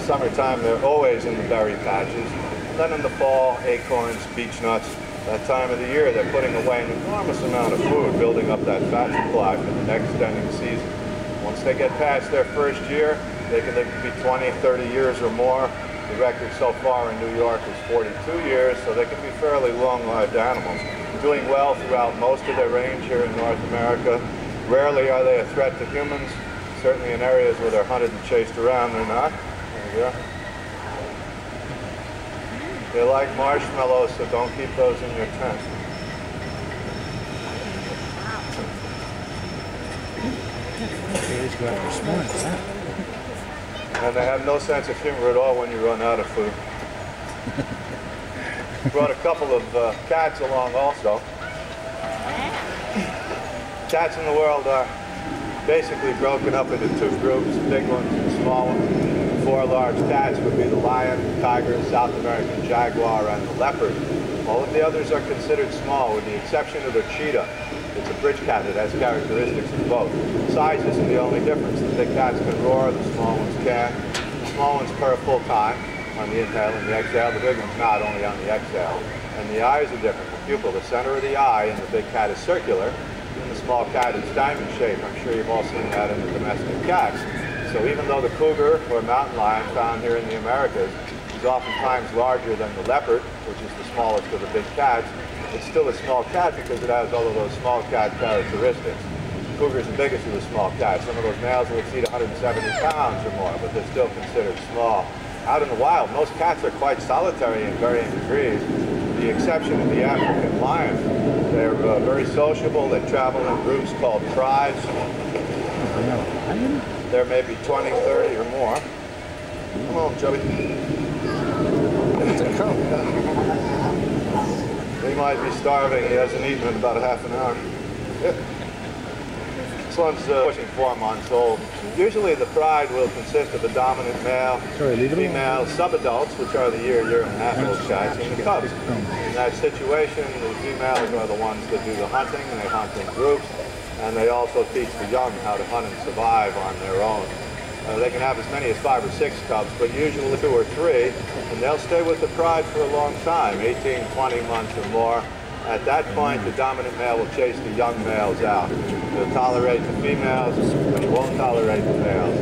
summertime, they're always in the berry patches. Then in the fall, acorns, beech nuts. That time of the year, they're putting away an enormous amount of food, building up that fat supply for the next extending season. Once they get past their first year, they can live to be 20, 30 years or more. The record so far in New York is 42 years, so they can be fairly long-lived animals. Doing well throughout most of their range here in North America. Rarely are they a threat to humans. Certainly in areas where they're hunted and chased around, they're not. There you go. They like marshmallows, so don't keep those in your tent. And they have no sense of humor at all when you run out of food. Brought a couple of cats along also. Cats in the world are basically broken up into two groups, big ones and small ones. Four large cats would be the lion, tiger, South American jaguar, and the leopard. All of the others are considered small, with the exception of the cheetah. It's a bridge cat that has characteristics of both. Size isn't the only difference. The big cats can roar, the small ones can. The small ones purr full time on the inhale and the exhale. The big ones not, only on the exhale. And the eyes are different. The pupil, the center of the eye in the big cat is circular. In the small cat, it's diamond shaped. I'm sure you've all seen that in the domestic cats. So even though the cougar or mountain lion found here in the Americas is oftentimes larger than the leopard, which is the smallest of the big cats, it's still a small cat because it has all of those small cat characteristics. The cougar is the biggest of the small cats. Some of those males will exceed 170 pounds or more, but they're still considered small. Out in the wild, most cats are quite solitary in varying degrees, with the exception of the African lion. They're very sociable. They travel in groups called tribes. There may be 20, 30 or more. Come on, Chubby. He might be starving. He hasn't eaten in about a half an hour. This one's pushing 4 months old. Usually the pride will consist of a dominant male, female subadults, which are the year and a half old cats, and the cubs. In that situation, the females are the ones that do the hunting, and they hunt in groups, and they also teach the young how to hunt and survive on their own. They can have as many as 5 or 6 cubs, but usually 2 or 3, and they'll stay with the pride for a long time, 18, 20 months or more. At that point, the dominant male will chase the young males out. He'll tolerate the females, but he won't tolerate the males.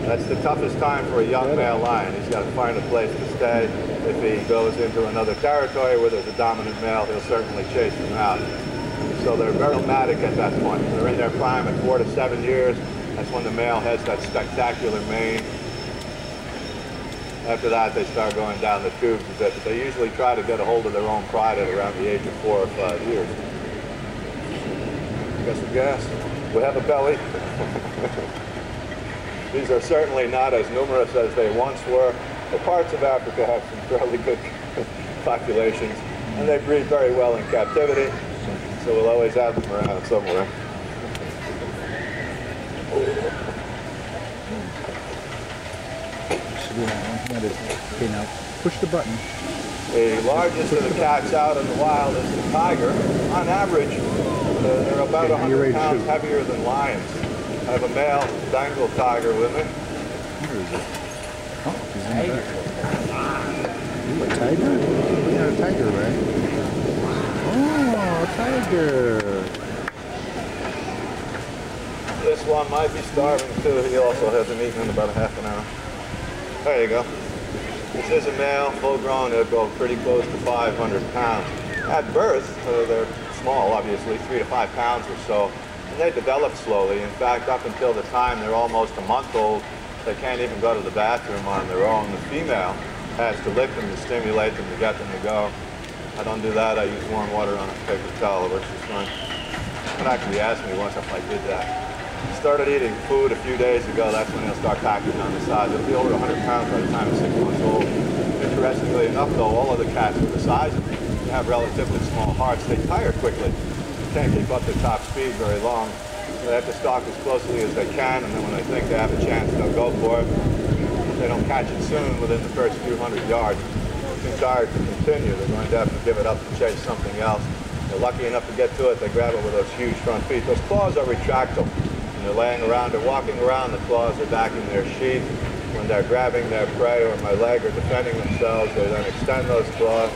That's the toughest time for a young male lion. He's got to find a place to stay. If he goes into another territory where there's a dominant male, he'll certainly chase them out. So they're very nomadic at that point. They're in their prime at 4 to 7 years. That's when the male has that spectacular mane. After that, they start going down the tubes a bit, but they usually try to get a hold of their own pride at around the age of 4 or 5 years. Got some gas? We have a belly. These are certainly not as numerous as they once were, but parts of Africa have some fairly good populations, and they breed very well in captivity, so we'll always have them around somewhere. Okay, now push the button. The largest of the cats out in the wild is the tiger. On average, they're about 100 pounds heavier than lions. I have a male Bengal tiger with me. Where is it? Oh, he's in there. Ooh, a tiger? We got a tiger, right? Oh, a tiger. This one might be starving too. He also hasn't eaten in about a half an hour. There you go. This is a male, full grown. They'll go pretty close to 500 pounds. At birth, they're small, obviously, 3 to 5 pounds or so, and they develop slowly. In fact, up until the time they're almost a month old, they can't even go to the bathroom on their own. The female has to lick them to stimulate them to get them to go. I don't do that. I use warm water on a paper towel. It works just fine. Someone actually asked me once if I did that. Started eating food a few days ago. That's when they'll start packing on the size. It'll be over 100 pounds by the time it's 6 months old. Interestingly enough, though, all of the cats are the size of them. They have relatively small hearts. They tire quickly. They can't keep up their top speed very long. So they have to stalk as closely as they can, and then when they think they have a chance, they'll go for it. If they don't catch it soon, within the first few hundred yards, they're too tired to continue. They're going to have to give it up and chase something else. They're lucky enough to get to it. They grab it with those huge front feet. Those claws are retractable. They're laying around, they're walking around, the claws are back in their sheath. When they're grabbing their prey or my leg or defending themselves, they then extend those claws.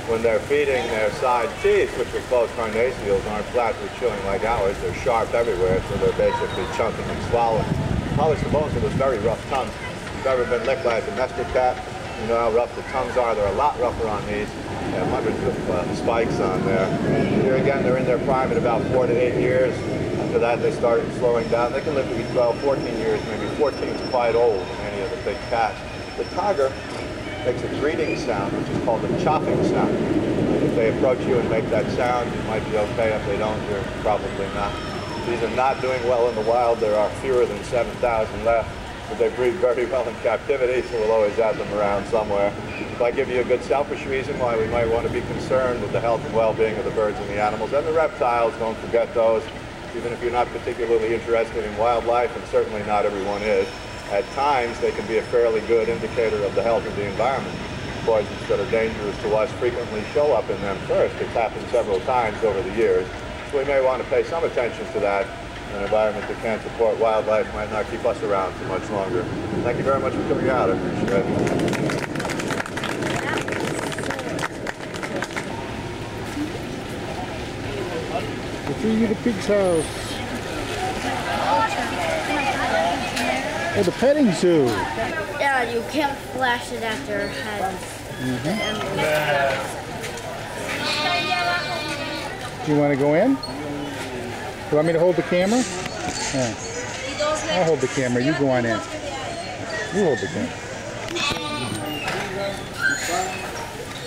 When they're feeding, their side teeth, which are closed carnassials, aren't flat for chewing like ours. They're sharp everywhere, so they're basically chunking and swallowing. Polish the bones with this very rough tongue. If you've ever been licked by a domestic cat, you know how rough the tongues are. They're a lot rougher on these. They have hundreds of spikes on there. Here again, they're in their prime at about 4 to 8 years. After that, they start slowing down. They can live to be 12, 14 years, maybe 14 is quite old in any of the big cats. The tiger makes a greeting sound, which is called a chopping sound. If they approach you and make that sound, you might be okay. If they don't, you're probably not. These are not doing well in the wild. There are fewer than 7,000 left, but they breed very well in captivity, so we'll always have them around somewhere. If I give you a good selfish reason why we might want to be concerned with the health and well-being of the birds and the animals, and the reptiles, don't forget those. Even if you're not particularly interested in wildlife, and certainly not everyone is, at times they can be a fairly good indicator of the health of the environment. Poisons that are dangerous to us frequently show up in them first. It's happened several times over the years. So we may want to pay some attention to that. An environment that can't support wildlife might not keep us around too much longer. Thank you very much for coming out. I appreciate it. Through the pig's house. Oh, the petting zoo. Yeah, you can't flash it at their heads. Do you want to go in? Do you want me to hold the camera? Yeah. I'll hold the camera. You go on in. You hold the camera.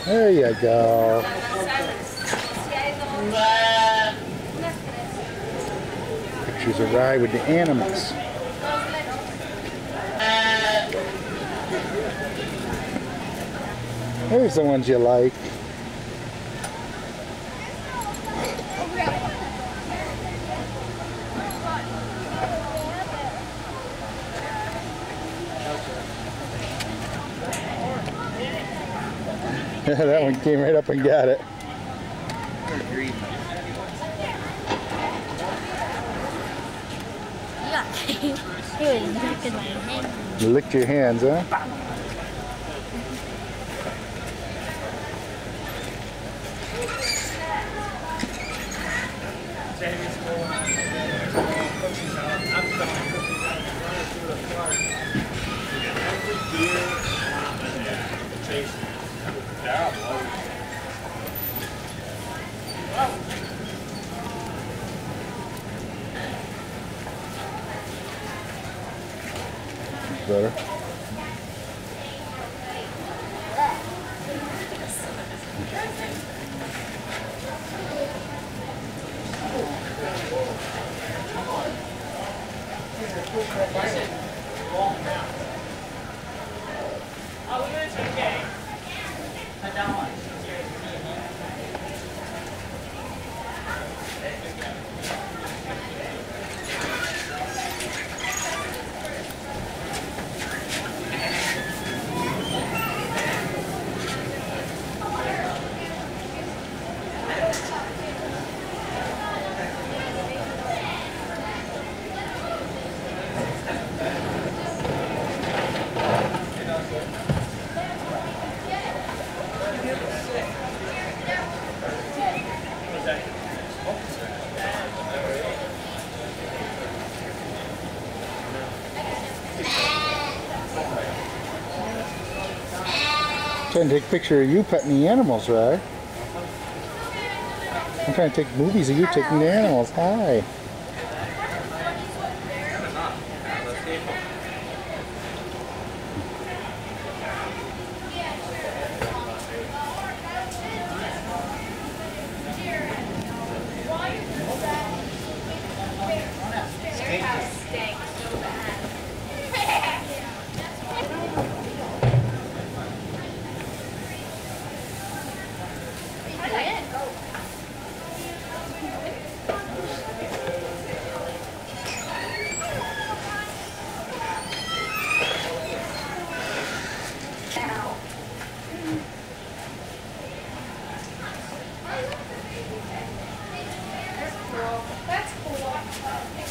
There you go. Pictures of ride with the animals. There's the ones you like. Yeah, that one came right up and got it. You licked your hands, huh? Better. Trying to take a picture of you petting the animals, right? I'm trying to take movies of you taking the animals. Hi.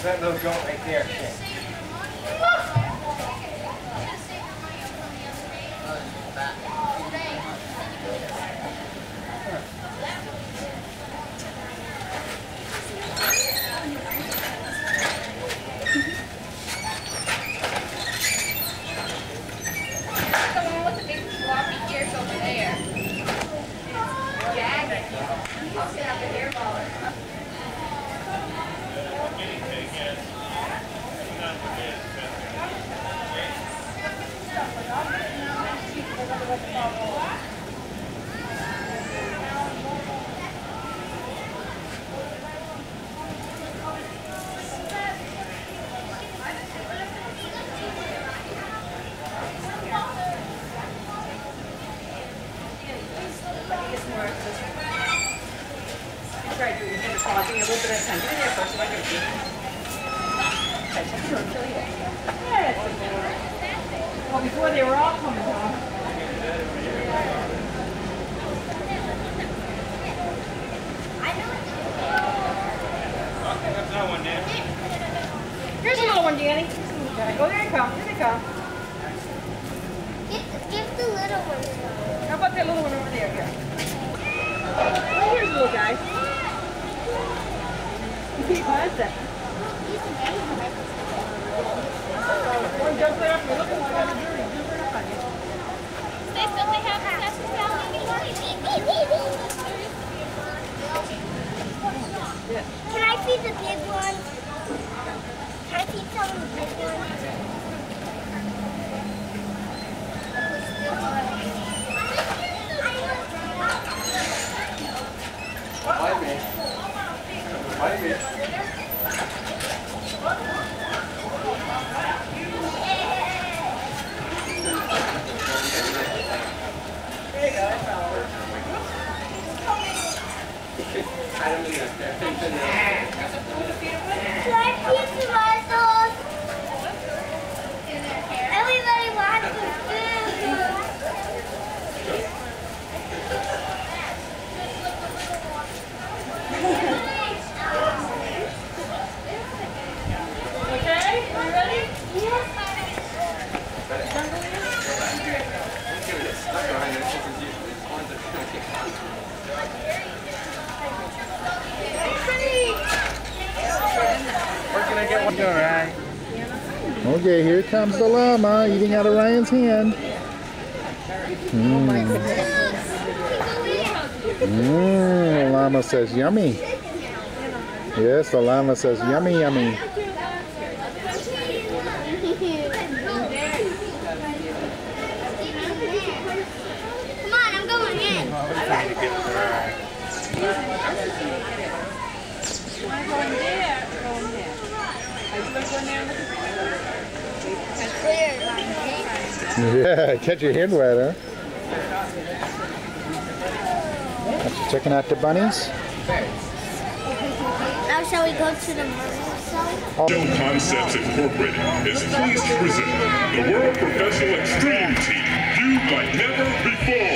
That little goat right there. Well, before they were all coming home. Here's a little one, Danny. Oh, there you come. Here they come. Give the little one. How about that little one over there? Here. Oh, here's a little guy. What's that? Oh, he jumps right up. Look at what I'm doing. He's jumping right up on you. They still have successful family. Can I feed the big one? Can I feed some of the big ones? Bite me. Bite me. Everybody wants some food. Okay? Are you ready? Where can I get one? All right. Okay, here comes the llama eating out of Ryan's hand. The llama says yummy. Yes, the llama says yummy, yummy. Come on, I'm going in. Yeah, catch your hand wet, huh? After checking out the bunnies. Now shall we go to the marina side? Show Concepts Incorporated is pleased to present the World Professional Extreme Team, viewed like never before.